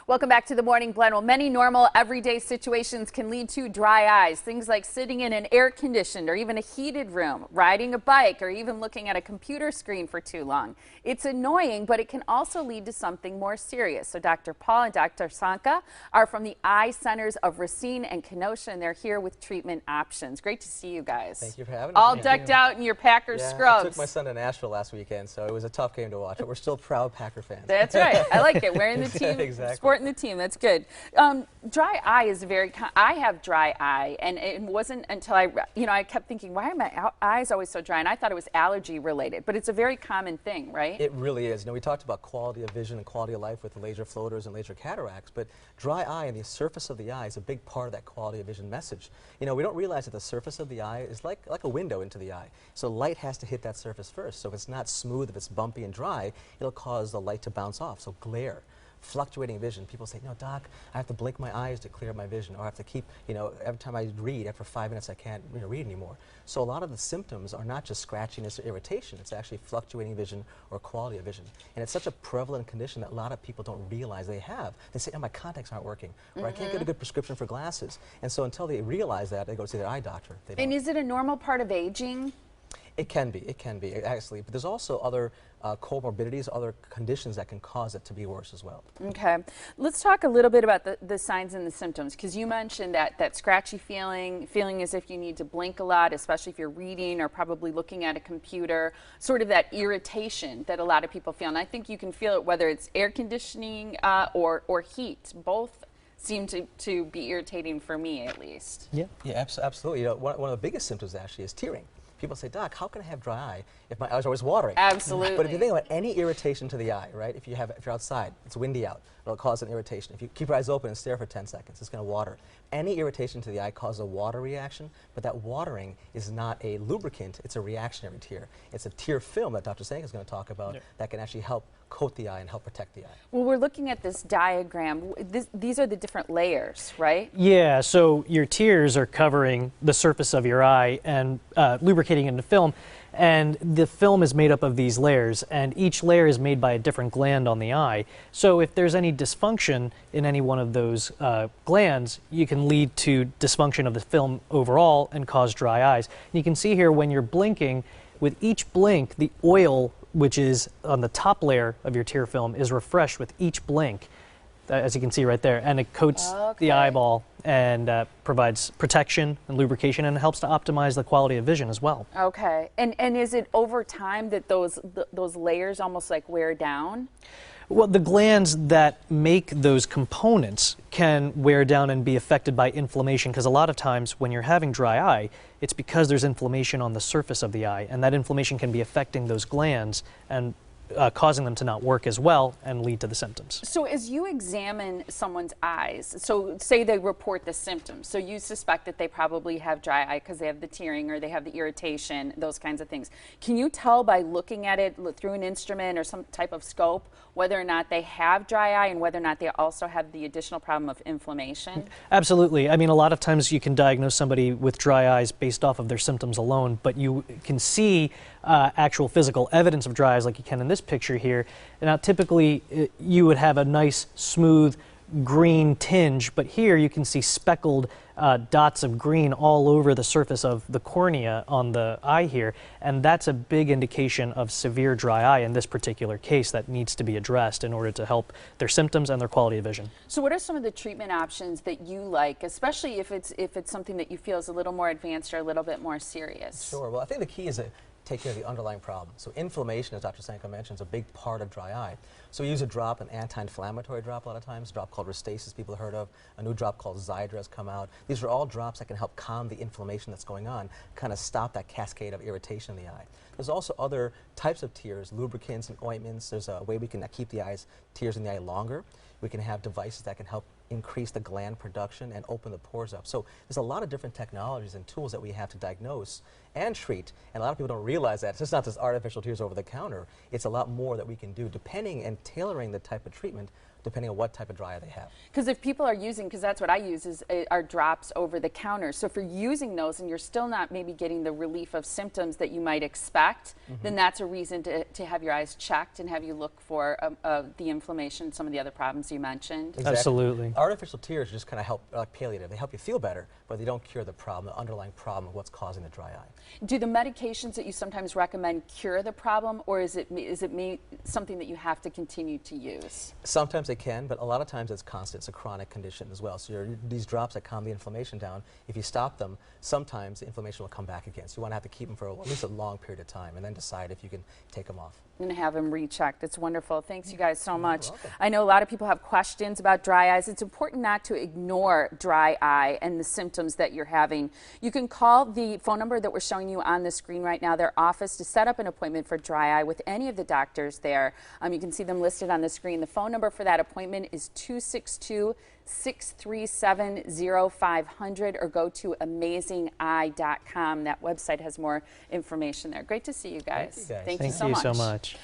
Welcome back to the Morning Blend. Well, many normal everyday situations can lead to dry eyes. Things like sitting in an air-conditioned or even a heated room, riding a bike, or even looking at a computer screen for too long. It's annoying, but it can also lead to something more serious. So Dr. Paul and Dr. Sanka are from the eye centers of Racine and Kenosha, and they're here with treatment options. Great to see you guys. Thank you for having us. All decked out in your Packers scrubs. I took my son to Nashville last weekend, so it was a tough game to watch, but we're still proud Packer fans. That's right. I like it. Wearing the team, exactly. Sporting the team. That's good. Dry eye is I have dry eye, and it wasn't until I kept thinking, why are my eyes always so dry? And I thought it was allergy related, but it's a very common thing, right? It really is. You know, we talked about quality of vision and quality of life with the laser floaters and laser cataracts, but dry eye and the surface of the eye is a big part of that quality of vision message. You know, we don't realize that the surface of the eye is like a window into the eye. So light has to hit that surface first. So if it's not smooth, if it's bumpy and dry, it'll cause the light to bounce off. So glare. Fluctuating vision. People say, no, doc, I have to blink my eyes to clear my vision, or I have to keep, every time I read, after 5 minutes I can't read anymore. So a lot of the symptoms are not just scratchiness or irritation, it's actually fluctuating vision or quality of vision. And it's such a prevalent condition that a lot of people don't realize they have. They say, oh, my contacts aren't working, or I can't get a good prescription for glasses. And so until they realize that, they go see their eye doctor. And is it a normal part of aging? It can be, actually. But there's also other comorbidities, other conditions that can cause it to be worse as well. Okay. Let's talk a little bit about the signs and the symptoms, because you mentioned that scratchy feeling as if you need to blink a lot, especially if you're reading or probably looking at a computer, sort of that irritation that a lot of people feel. And I think you can feel it whether it's air conditioning or heat. Both seem to be irritating for me, at least. Yeah, absolutely. You know, one of the biggest symptoms actually is tearing. People say, doc, how can I have dry eye if my eyes are always watering? Absolutely. But if you think about any irritation to the eye, right? If you're outside, it's windy out, it'll cause an irritation. If you keep your eyes open and stare for 10 seconds, it's going to water. Any irritation to the eye causes a water reaction, but that watering is not a lubricant, it's a reactionary tear. It's a tear film that Dr. Sanka is going to talk about that can actually help coat the eye and help protect the eye. Well, we're looking at this diagram. These are the different layers, right? Yeah, so your tears are covering the surface of your eye and lubricating into film, and the film is made up of these layers, and each layer is made by a different gland on the eye. So if there's any dysfunction in any one of those glands, you can lead to dysfunction of the film overall and cause dry eyes. And you can see here when you're blinking, with each blink, the oil which is on the top layer of your tear film is refreshed with each blink, as you can see right there, and it coats the eyeball and provides protection and lubrication, and helps to optimize the quality of vision as well. Okay, and is it over time that those layers almost like wear down? Well, the glands that make those components can wear down and be affected by inflammation, because a lot of times when you're having dry eye, it's because there's inflammation on the surface of the eye, and that inflammation can be affecting those glands and causing them to not work as well and lead to the symptoms. So as you examine someone's eyes, so say they report the symptoms, so you suspect that they probably have dry eye because they have the tearing or they have the irritation, those kinds of things. Can you tell by looking at it through an instrument or some type of scope whether or not they have dry eye and whether or not they also have the additional problem of inflammation? Absolutely. I mean, a lot of times you can diagnose somebody with dry eyes based off of their symptoms alone, but you can see actual physical evidence of dry eyes like you can in this picture here. Now, typically you would have a nice, smooth green tinge, but here you can see speckled dots of green all over the surface of the cornea on the eye here, and that's a big indication of severe dry eye in this particular case that needs to be addressed in order to help their symptoms and their quality of vision. So what are some of the treatment options that you like, especially if it's something that you feel is a little more advanced or a little bit more serious? Sure. Well, I think the key is to take care of the underlying problem. So inflammation, as Dr. Sanka mentioned, is a big part of dry eye. So we use a drop, an anti-inflammatory drop a lot of times, a drop called Restasis people have heard of, a new drop called Xiidra has come out. These are all drops that can help calm the inflammation that's going on, kind of stop that cascade of irritation in the eye. There's also other types of tears, lubricants and ointments. There's a way we can keep the tears in the eye longer. We can have devices that can help increase the gland production and open the pores up. So there's a lot of different technologies and tools that we have to diagnose and treat, and a lot of people don't realize that. It's just not just artificial tears over the counter. It's a lot more that we can do depending and tailoring the type of treatment depending on what type of dry eye they have. Because if people are using, because that's what I use, is are drops over the counter. So if you're using those and you're still not maybe getting the relief of symptoms that you might expect, then that's a reason to have your eyes checked and have you look for the inflammation, some of the other problems you mentioned. Exactly. Absolutely. Artificial tears just kind of help, like palliative. They help you feel better, but they don't cure the problem, the underlying problem of what's causing the dry eye. Do the medications that you sometimes recommend cure the problem, or is it something that you have to continue to use? Sometimes they can, but a lot of times it's constant. It's a chronic condition as well. So these drops that calm the inflammation down, if you stop them, sometimes the inflammation will come back again. So you want to have to keep them for at least a long period of time and then decide if you can take them off. And have them rechecked. It's wonderful. Thanks you guys so much. welcome. I know a lot of people have questions about dry eyes. It's important not to ignore dry eye and the symptoms that you're having. You can call the phone number that we're showing you on the screen right now, their office, to set up an appointment for dry eye with any of the doctors there. You can see them listed on the screen. The phone number for that appointment is 262-637-0500, or go to amazingeye.com. That website has more information there. Great to see you guys. Thank you guys. Thank you Thank so you much. so much.